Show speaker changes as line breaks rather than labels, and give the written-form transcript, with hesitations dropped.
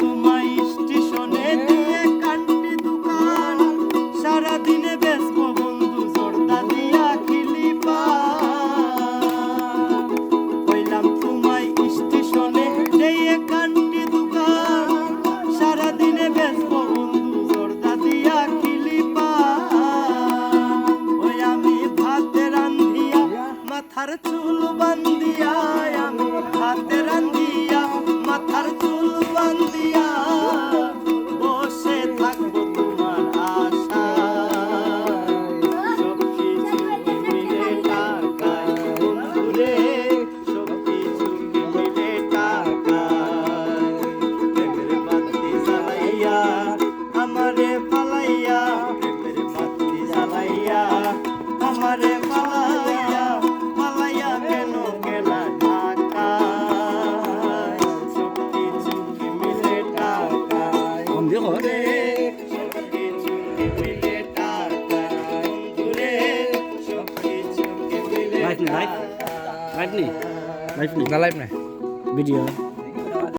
তোমায় স্টেশনে দিয়ে কান্টি দোকান সারাদিনে বেচবো বন্ধু জর্দা দিয়া খিলি পান কইলাম তোমায় স্টেশনে দিয়ে কান্টি দোকান সারাদিনে বেচবো বন্ধু জর্দা দিয়া খিলি পান ওই আমি ভাত রান্ধিয়া মাথার চুল বান্ধিয়া আমি ভাত রান্ধিয়া মাথার চুল বান্ধিয়া বসে থাকবো তোমার আশায় সব কিছু মিলে টাকায় বন্ধুরে সব কিছু মিলে টাকায় প্রেমের বাতি জ্বালাইয়া আমারে ফালাইয়া প্রেমের বাতি জ্বালাইয়া আমারে ফালাইয়া ফালাইয়া কেন গেলা ঢাকায় সব কিছু মিলে টাকায় বন্ধুরে সব কিছু মিলে টাকায় বন্ধুরে সব কিছু মিলে
লাইভ
টাকায়
নেই লাইভ নেই
না লাইভ নাই
ভিডিও